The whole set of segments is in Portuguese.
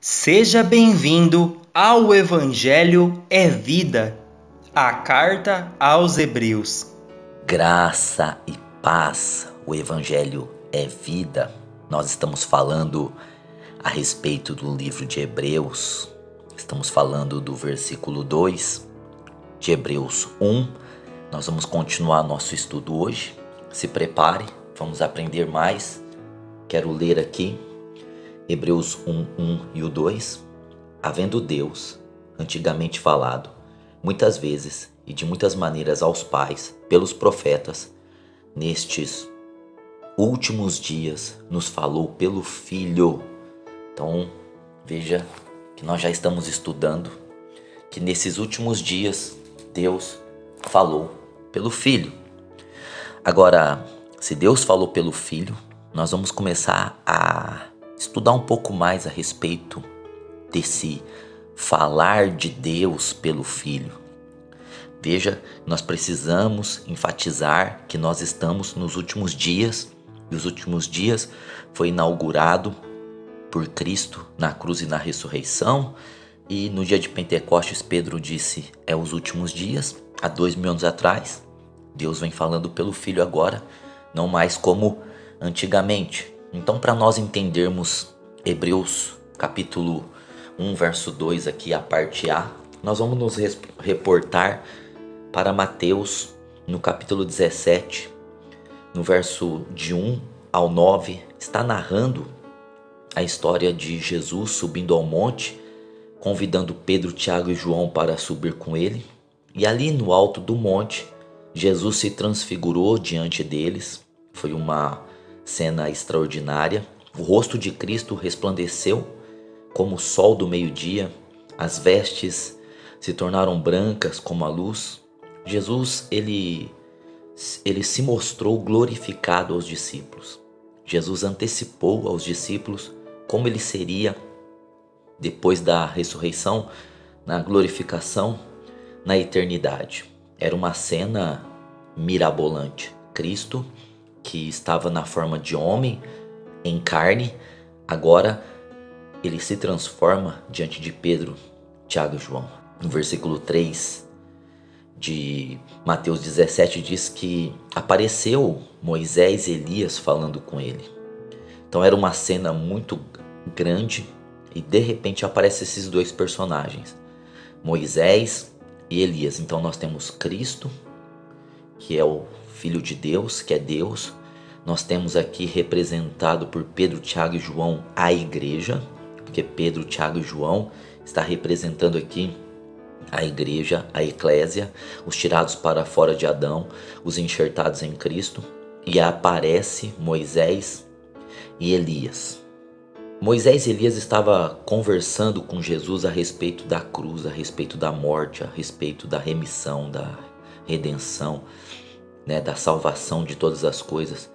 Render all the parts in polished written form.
Seja bem-vindo ao Evangelho é Vida, a carta aos Hebreus. Graça e paz, o Evangelho é vida. Nós estamos falando a respeito do livro de Hebreus. Estamos falando do versículo 2 de Hebreus 1. Nós vamos continuar nosso estudo hoje. Se prepare, vamos aprender mais. Quero ler aqui Hebreus 1 e o 2. Havendo Deus antigamente falado, muitas vezes e de muitas maneiras aos pais, pelos profetas, nestes últimos dias nos falou pelo Filho. Então, veja que nós já estamos estudando que nesses últimos dias Deus falou pelo Filho. Agora, se Deus falou pelo Filho, nós vamos começar a estudar um pouco mais a respeito desse falar de Deus pelo Filho. Veja, nós precisamos enfatizar que nós estamos nos últimos dias, e os últimos dias foi inaugurado por Cristo na cruz e na ressurreição, e no dia de Pentecostes Pedro disse, é os últimos dias, há 2000 anos atrás. Deus vem falando pelo Filho agora, não mais como antigamente. Então, para nós entendermos Hebreus capítulo 1, verso 2 aqui, a parte A, nós vamos nos reportar para Mateus no capítulo 17, no verso de 1 ao 9, está narrando a história de Jesus subindo ao monte, convidando Pedro, Tiago e João para subir com ele. E ali no alto do monte, Jesus se transfigurou diante deles. Foi uma cena extraordinária. O rosto de Cristo resplandeceu como o sol do meio-dia. As vestes se tornaram brancas como a luz. Jesus, ele se mostrou glorificado aos discípulos. Jesus antecipou aos discípulos como ele seria depois da ressurreição, na glorificação, na eternidade. Era uma cena mirabolante. Cristo, que estava na forma de homem, em carne, agora ele se transforma diante de Pedro, Tiago e João. No versículo 3 de Mateus 17 diz que apareceu Moisés e Elias falando com ele. Então era uma cena muito grande e de repente aparecem esses dois personagens, Moisés e Elias. Então nós temos Cristo, que é o Filho de Deus, que é Deus. Nós temos aqui representado por Pedro, Tiago e João a igreja, porque Pedro, Tiago e João está representando aqui a igreja, a eclésia, os tirados para fora de Adão, os enxertados em Cristo. E aparece Moisés e Elias. Moisés e Elias estavam conversando com Jesus a respeito da cruz, a respeito da morte, a respeito da remissão, da redenção, da salvação de todas as coisas,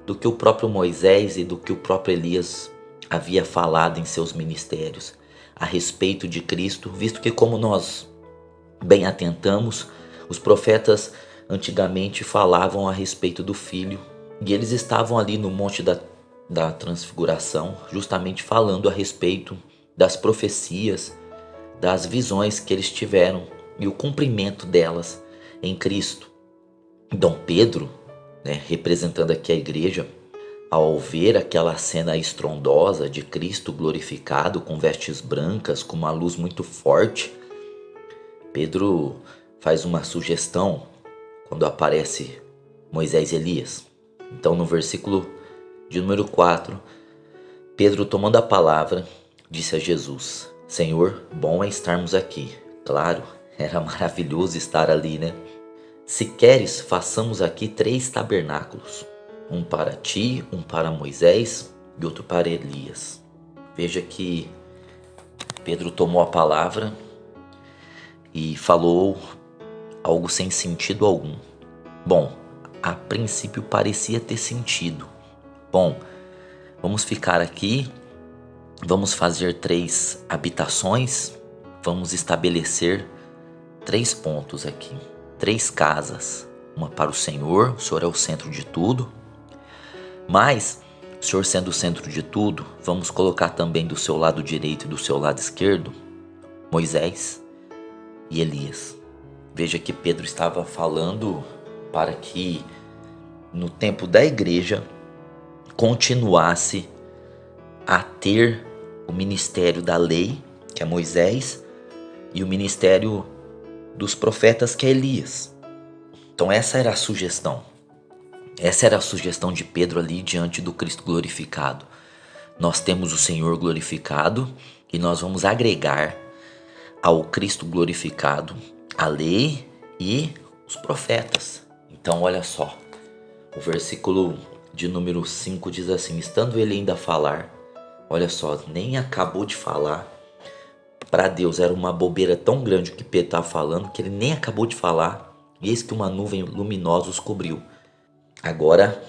do que o próprio Moisés e do que o próprio Elias havia falado em seus ministérios a respeito de Cristo, visto que, como nós bem atentamos, os profetas antigamente falavam a respeito do Filho, e eles estavam ali no monte da transfiguração, justamente falando a respeito das profecias, das visões que eles tiveram e o cumprimento delas em Cristo. Dom Pedro, representando aqui a igreja, ao ver aquela cena estrondosa de Cristo glorificado com vestes brancas, com uma luz muito forte, Pedro faz uma sugestão quando aparece Moisés e Elias. Então no versículo de número 4, Pedro, tomando a palavra, disse a Jesus, Senhor, bom é estarmos aqui. Claro, era maravilhoso estar ali, Se queres, façamos aqui 3 tabernáculos, um para ti, um para Moisés e outro para Elias. Veja que Pedro tomou a palavra e falou algo sem sentido algum. Bom, a princípio parecia ter sentido. Bom, vamos ficar aqui, vamos fazer 3 habitações, vamos estabelecer 3 pontos aqui, 3 casas, uma para o Senhor é o centro de tudo, mas o Senhor sendo o centro de tudo, vamos colocar também do seu lado direito e do seu lado esquerdo Moisés e Elias. Veja que Pedro estava falando para que no tempo da igreja continuasse a ter o ministério da lei, que é Moisés, e o ministério dos profetas, que é Elias. Então essa era a sugestão. Essa era a sugestão de Pedro ali diante do Cristo glorificado. Nós temos o Senhor glorificado e nós vamos agregar ao Cristo glorificado a lei e os profetas. Então olha só, o versículo de número 5 diz assim: estando ele ainda a falar, olha só, nem acabou de falar. Para Deus era uma bobeira tão grande o que Pedro estava falando que ele nem acabou de falar. E eis que uma nuvem luminosa os cobriu. Agora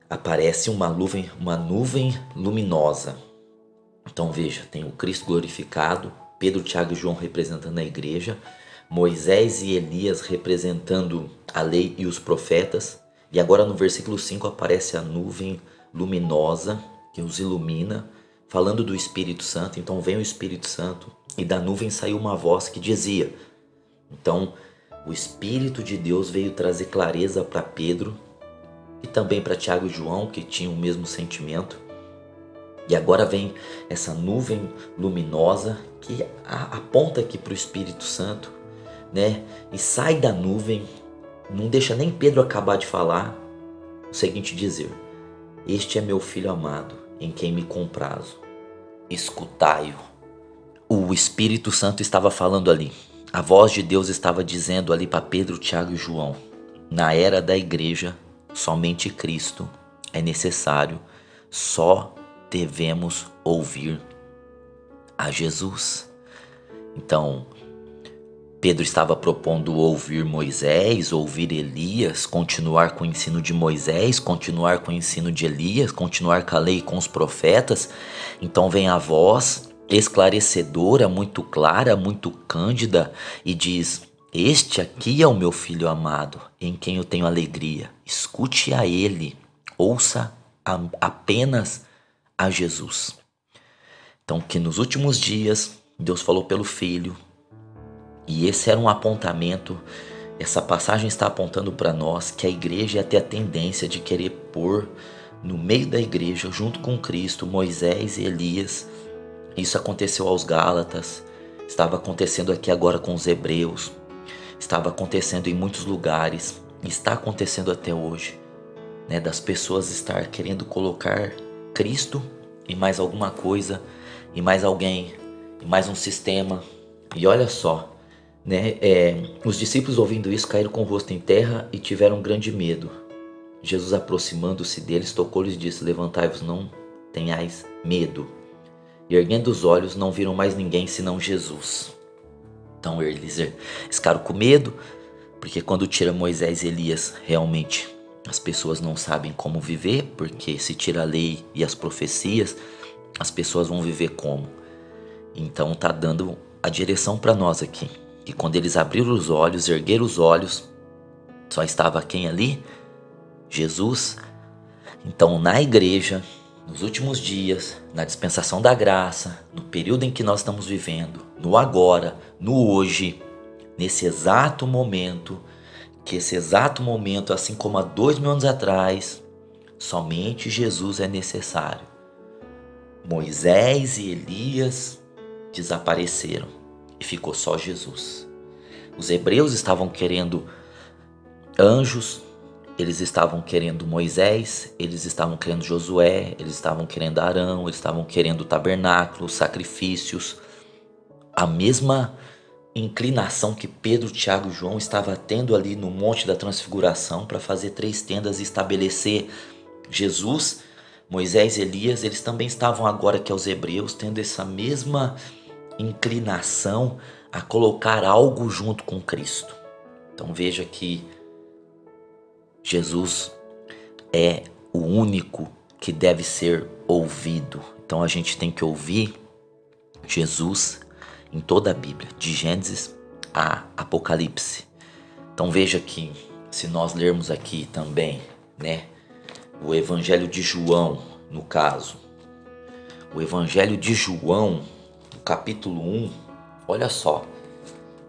aparece uma nuvem luminosa. Então veja, tem o Cristo glorificado, Pedro, Tiago e João representando a igreja, Moisés e Elias representando a lei e os profetas. E agora no versículo 5 aparece a nuvem luminosa que os ilumina, falando do Espírito Santo. Então vem o Espírito Santo e da nuvem saiu uma voz que dizia. Então o Espírito de Deus veio trazer clareza para Pedro e também para Tiago e João, que tinham o mesmo sentimento. E agora vem essa nuvem luminosa que aponta aqui para o Espírito Santo, né? E sai da nuvem, não deixa nem Pedro acabar de falar, o seguinte dizer: este é meu filho amado, em quem me comprazo, escutai-o. O Espírito Santo estava falando ali. A voz de Deus estava dizendo ali para Pedro, Tiago e João: na era da igreja, somente Cristo é necessário, só devemos ouvir a Jesus. Então, Pedro estava propondo ouvir Moisés, ouvir Elias, continuar com o ensino de Moisés, continuar com o ensino de Elias, continuar com a lei e com os profetas. Então vem a voz esclarecedora, muito clara, muito cândida, e diz: este aqui é o meu filho amado, em quem eu tenho alegria. Escute a ele, ouça apenas a Jesus. Então, que nos últimos dias Deus falou pelo Filho, e esse era um apontamento. Essa passagem está apontando para nós que a igreja ia ter a tendência de querer pôr no meio da igreja, junto com Cristo, Moisés e Elias. Isso aconteceu aos Gálatas, estava acontecendo aqui agora com os Hebreus, estava acontecendo em muitos lugares, e está acontecendo até hoje, né, das pessoas estar querendo colocar Cristo e mais alguma coisa, e mais alguém, e mais um sistema. E olha só, né, os discípulos ouvindo isso caíram com o rosto em terra e tiveram grande medo. Jesus, aproximando-se deles, tocou-lhes e disse: levantai-vos, não tenhais medo. E erguendo os olhos, não viram mais ninguém senão Jesus. Então eles ficaram com medo, porque quando tira Moisés e Elias, realmente as pessoas não sabem como viver, porque se tira a lei e as profecias, as pessoas vão viver como? Então está dando a direção para nós aqui. E quando eles abriram os olhos, ergueram os olhos, só estava quem ali? Jesus. Então na igreja, nos últimos dias, na dispensação da graça, no período em que nós estamos vivendo, no agora, no hoje, nesse exato momento, que esse exato momento, assim como há 2000 anos atrás, somente Jesus é necessário. Moisés e Elias desapareceram e ficou só Jesus. Os hebreus estavam querendo anjos, eles estavam querendo Moisés, eles estavam querendo Josué, eles estavam querendo Arão, eles estavam querendo o tabernáculo, sacrifícios. A mesma inclinação que Pedro, Tiago e João estavam tendo ali no Monte da Transfiguração para fazer 3 tendas e estabelecer Jesus, Moisés e Elias, eles também estavam agora que aos hebreus tendo essa mesma inclinação a colocar algo junto com Cristo. Então veja que Jesus é o único que deve ser ouvido. Então a gente tem que ouvir Jesus em toda a Bíblia, de Gênesis a Apocalipse. Então veja que se nós lermos aqui também, né, o Evangelho de João, no caso, o Evangelho de João, no capítulo 1, olha só,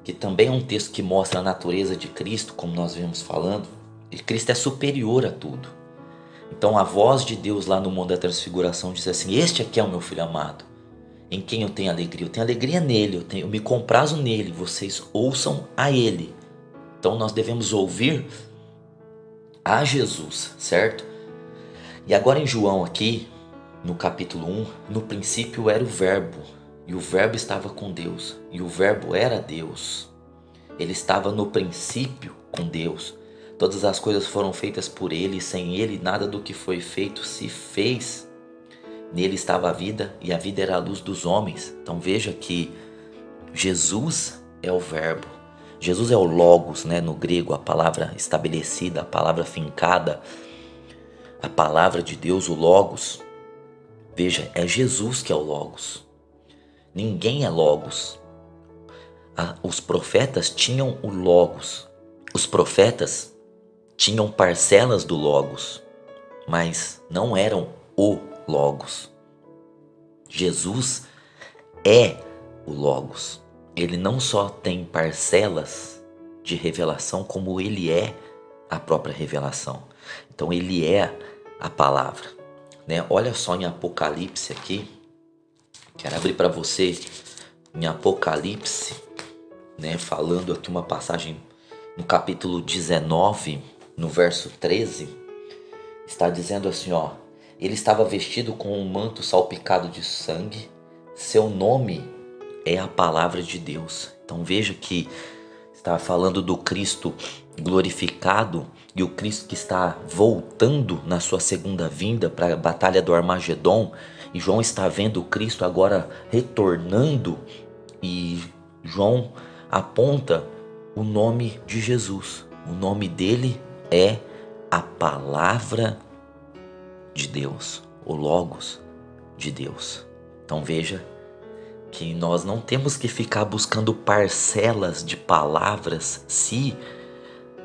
que também é um texto que mostra a natureza de Cristo, como nós vimos falando, e Cristo é superior a tudo. Então a voz de Deus lá no Monte da Transfiguração diz assim: este aqui é o meu Filho amado, em quem eu tenho alegria. Eu tenho alegria nele, eu me comprazo nele, vocês ouçam a ele. Então nós devemos ouvir a Jesus, certo? E agora em João aqui, no capítulo 1, no princípio era o Verbo, e o Verbo estava com Deus, e o Verbo era Deus. Ele estava no princípio com Deus. Todas as coisas foram feitas por ele, e sem ele nada do que foi feito se fez. Nele estava a vida, e a vida era a luz dos homens. Então veja que Jesus é o Verbo. Jesus é o Logos, né? No grego, a palavra estabelecida, a palavra fincada, a palavra de Deus, o Logos. Veja, é Jesus que é o Logos. Ninguém é Logos. Os profetas tinham o Logos. Os profetas tinham parcelas do Logos, mas não eram o Logos. Jesus é o Logos. Ele não só tem parcelas de revelação, como ele é a própria revelação. Então ele é a palavra, né? Olha só em Apocalipse aqui. Quero abrir para você em Apocalipse, né? Falando aqui uma passagem no capítulo 19, no verso 13. Está dizendo assim, ó: ele estava vestido com um manto salpicado de sangue, seu nome é a palavra de Deus. Então veja que está falando do Cristo glorificado e o Cristo que está voltando na sua segunda vinda para a batalha do Armagedon. E João está vendo o Cristo agora retornando, e João aponta o nome de Jesus. O nome dele é a palavra de Deus, o Logos de Deus. Então veja que nós não temos que ficar buscando parcelas de palavras se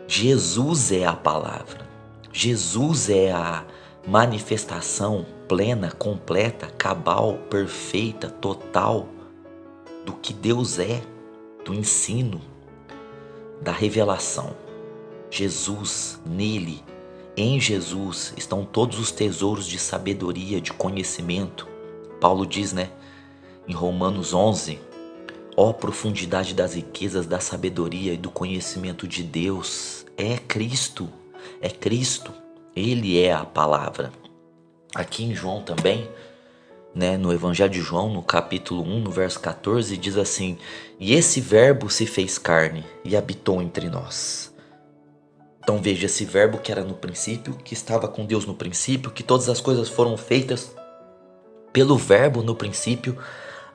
Jesus é a palavra. Jesus é a manifestação plena, completa, cabal, perfeita, total do que Deus é, do ensino, da revelação. Jesus, nele, em Jesus estão todos os tesouros de sabedoria, de conhecimento. Paulo diz, né, em Romanos 11, ó profundidade das riquezas, da sabedoria e do conhecimento de Deus. É Cristo, ele é a palavra. Aqui em João também, né, no Evangelho de João, no capítulo 1, no verso 14, diz assim: e esse verbo se fez carne e habitou entre nós. Então veja, esse verbo que era no princípio, que estava com Deus no princípio, que todas as coisas foram feitas pelo verbo no princípio.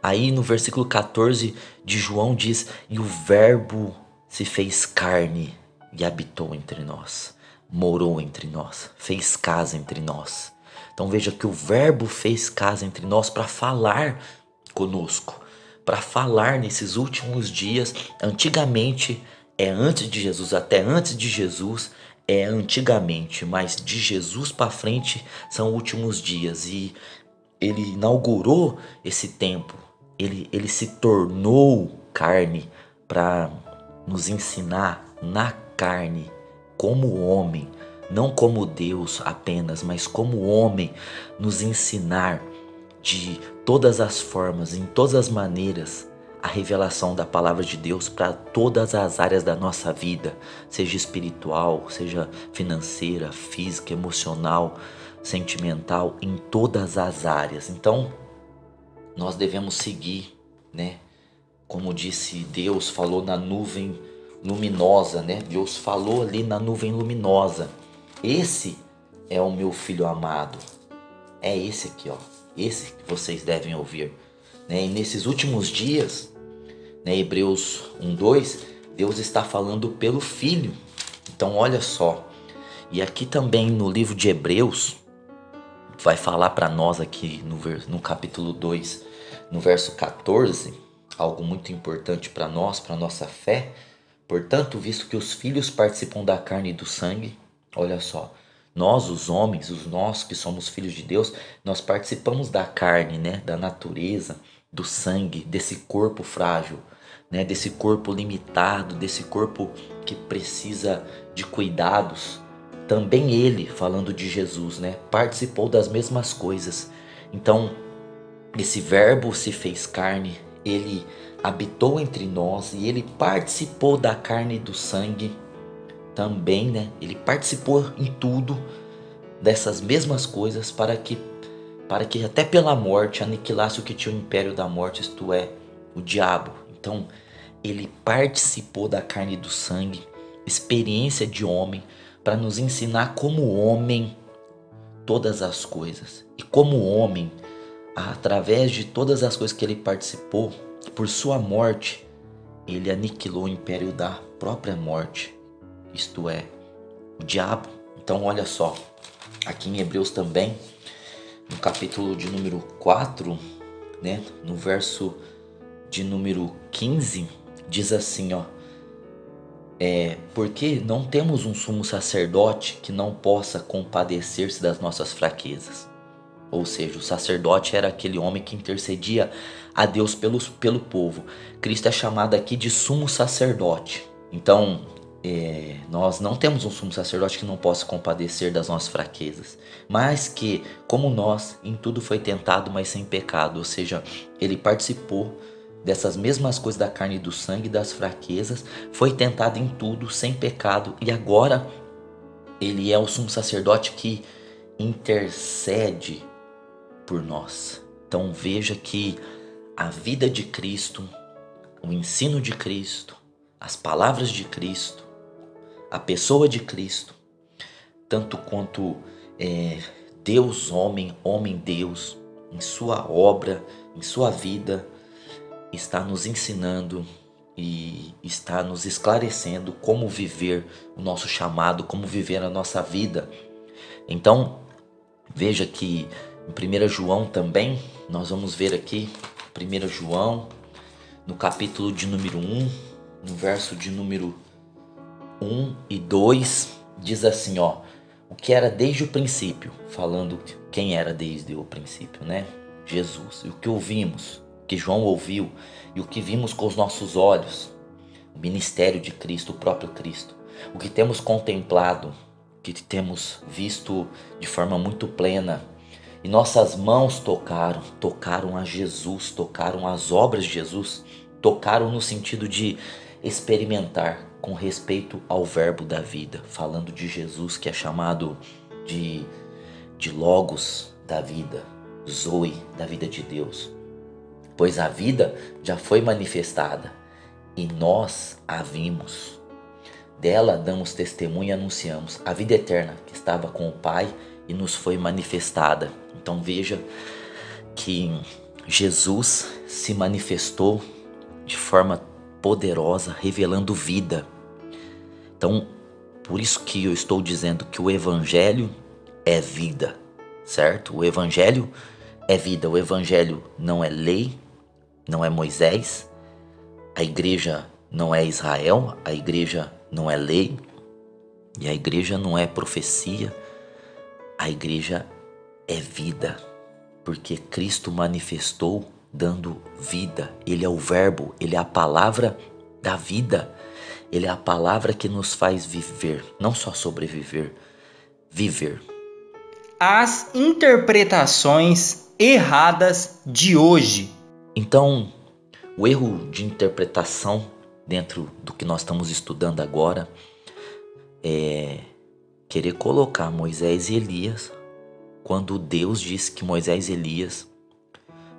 Aí no versículo 14 de João diz: e o verbo se fez carne e habitou entre nós, morou entre nós, fez casa entre nós. Então veja que o verbo fez casa entre nós para falar conosco, para falar nesses últimos dias. Antigamente é antes de Jesus, até antes de Jesus é antigamente, mas de Jesus para frente são últimos dias. E ele inaugurou esse tempo, ele se tornou carne para nos ensinar na carne, como homem, não como Deus apenas, mas como homem, nos ensinar de todas as formas, em todas as maneiras, a revelação da palavra de Deus para todas as áreas da nossa vida, seja espiritual, seja financeira, física, emocional, sentimental, em todas as áreas. Então, nós devemos seguir, né? Como disse Deus, falou na nuvem luminosa, né? Deus falou ali na nuvem luminosa: esse é o meu filho amado. É esse aqui, ó. Esse que vocês devem ouvir, né? E nesses últimos dias, né, Hebreus 1:2, Deus está falando pelo Filho. Então olha só. E aqui também no livro de Hebreus, vai falar para nós aqui no capítulo 2, no verso 14, algo muito importante para nós, para nossa fé. Portanto, visto que os filhos participam da carne e do sangue, olha só, Nós, os homens, nós que somos filhos de Deus, nós participamos da carne, né? Da natureza, do sangue, desse corpo frágil, né? Desse corpo limitado, desse corpo que precisa de cuidados. Também ele, falando de Jesus, né? Participou das mesmas coisas. Então, esse verbo se fez carne, ele habitou entre nós e ele participou da carne e do sangue também, né? Ele participou em tudo dessas mesmas coisas para que até pela morte aniquilasse o que tinha o império da morte, isto é, o diabo. Então, ele participou da carne e do sangue, experiência de homem, para nos ensinar como homem todas as coisas. E como homem, através de todas as coisas que ele participou, por sua morte, ele aniquilou o império da própria morte, isto é, o diabo. Então olha só, aqui em Hebreus também, no capítulo de número 4, né, no verso de número 15, diz assim, ó, porque não temos um sumo sacerdote que não possa compadecer-se das nossas fraquezas. Ou seja, o sacerdote era aquele homem que intercedia a Deus pelo povo. Cristo é chamado aqui de sumo sacerdote. Então, nós não temos um sumo sacerdote que não possa compadecer das nossas fraquezas, mas que, como nós, em tudo foi tentado, mas sem pecado. Ou seja, ele participou dessas mesmas coisas da carne e do sangue, das fraquezas, foi tentado em tudo, sem pecado, e agora ele é o sumo sacerdote que intercede por nós. Então veja que a vida de Cristo, o ensino de Cristo, as palavras de Cristo, a pessoa de Cristo, tanto quanto Deus homem, homem Deus, em sua obra, em sua vida, está nos ensinando e está nos esclarecendo como viver o nosso chamado, como viver a nossa vida. Então veja que em 1 João também, nós vamos ver aqui, 1 João, no capítulo de número 1, no verso de número 1 e 2, diz assim, ó, o que era desde o princípio, falando quem era desde o princípio, né? Jesus. E o que ouvimos, o que João ouviu, e o que vimos com os nossos olhos, o ministério de Cristo, o próprio Cristo, o que temos contemplado, o que temos visto de forma muito plena, e nossas mãos tocaram a Jesus, tocaram as obras de Jesus, tocaram no sentido de experimentar com respeito ao verbo da vida, falando de Jesus, que é chamado de Logos da vida, Zoe da vida de Deus. Pois a vida já foi manifestada e nós a vimos. Dela damos testemunho e anunciamos a vida eterna que estava com o Pai e nos foi manifestada. Então veja que Jesus se manifestou de forma poderosa, revelando vida. Então, por isso que eu estou dizendo que o Evangelho é vida, certo? O Evangelho é vida. O Evangelho não é lei, não é Moisés. A igreja não é Israel, a igreja não é lei. E a igreja não é profecia. A igreja é vida, porque Cristo manifestou dando vida. Ele é o verbo, ele é a palavra da vida. Ele é a palavra que nos faz viver, não só sobreviver, viver. As interpretações erradas de hoje. Então, o erro de interpretação dentro do que nós estamos estudando agora é querer colocar Moisés e Elias quando Deus disse que Moisés e Elias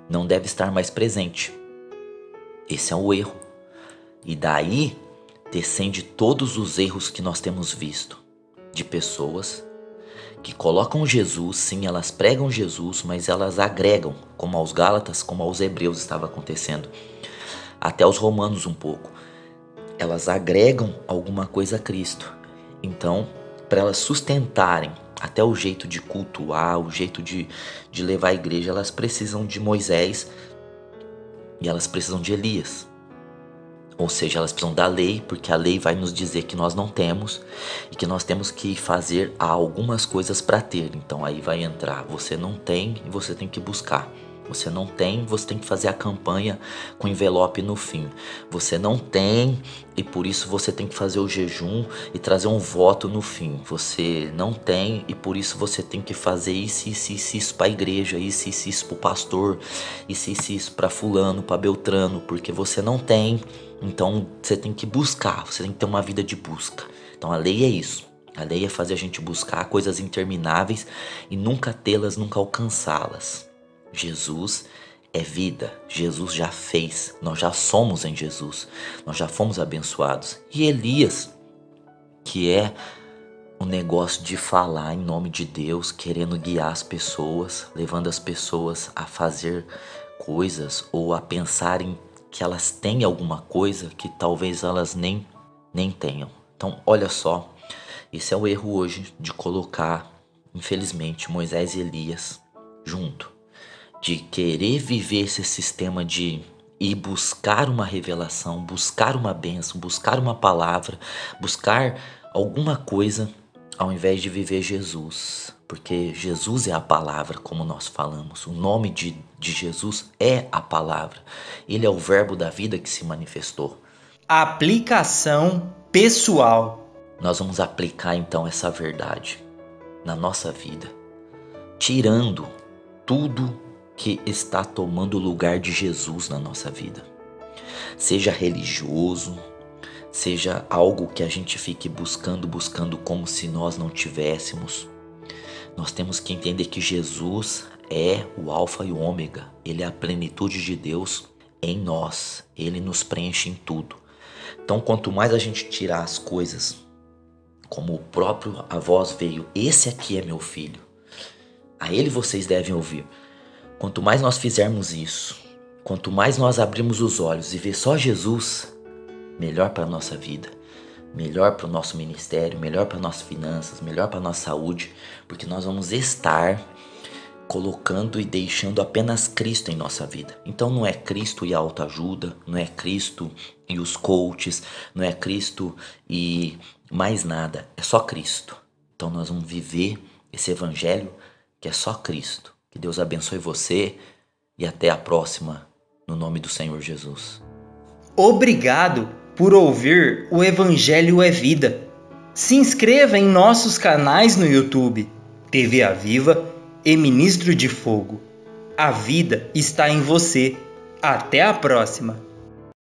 não devem estar mais presentes. Esse é o erro. E daí descende todos os erros que nós temos visto de pessoas que colocam Jesus, sim, elas pregam Jesus, mas elas agregam, como aos Gálatas, como aos Hebreus estava acontecendo, até aos Romanos um pouco. Elas agregam alguma coisa a Cristo. Então, para elas sustentarem até o jeito de cultuar, o jeito de levar a igreja, elas precisam de Moisés e elas precisam de Elias. Ou seja, elas precisam da lei, porque a lei vai nos dizer que nós não temos e que nós temos que fazer algumas coisas para ter. Então aí vai entrar, você não tem e você tem que buscar. Você não tem, você tem que fazer a campanha com envelope no fim. Você não tem e por isso você tem que fazer o jejum e trazer um voto no fim. Você não tem e por isso você tem que fazer isso para a igreja, isso para o pastor, isso para fulano, para Beltrano, porque você não tem. Então você tem que buscar, você tem que ter uma vida de busca. Então a lei é isso. A lei é fazer a gente buscar coisas intermináveis e nunca tê-las, nunca alcançá-las. Jesus é vida, Jesus já fez, nós já somos em Jesus, nós já fomos abençoados. E Elias, que é o negócio de falar em nome de Deus, querendo guiar as pessoas, levando as pessoas a fazer coisas ou a pensarem que elas têm alguma coisa que talvez elas nem tenham. Então olha só, esse é o erro hoje de colocar, infelizmente, Moisés e Elias junto. De querer viver esse sistema de ir buscar uma revelação, buscar uma bênção, buscar uma palavra, buscar alguma coisa, ao invés de viver Jesus. Porque Jesus é a palavra, como nós falamos. O nome de Jesus é a palavra. Ele é o verbo da vida que se manifestou. Aplicação pessoal. Nós vamos aplicar então essa verdade na nossa vida, tirando tudo que está tomando o lugar de Jesus na nossa vida. Seja religioso, seja algo que a gente fique buscando como se nós não tivéssemos. Nós temos que entender que Jesus é o alfa e o ômega. Ele é a plenitude de Deus em nós. Ele nos preenche em tudo. Então, quanto mais a gente tirar as coisas, como o próprio a voz veio, esse aqui é meu filho, a ele vocês devem ouvir. Quanto mais nós fizermos isso, quanto mais nós abrirmos os olhos e ver só Jesus, melhor para a nossa vida, melhor para o nosso ministério, melhor para nossas finanças, melhor para a nossa saúde, porque nós vamos estar colocando e deixando apenas Cristo em nossa vida. Então não é Cristo e a autoajuda, não é Cristo e os coaches, não é Cristo e mais nada, é só Cristo. Então nós vamos viver esse evangelho que é só Cristo. Que Deus abençoe você e até a próxima, no nome do Senhor Jesus. Obrigado por ouvir o Evangelho é Vida. Se inscreva em nossos canais no YouTube, TV Aviva e Ministro de Fogo. A vida está em você. Até a próxima!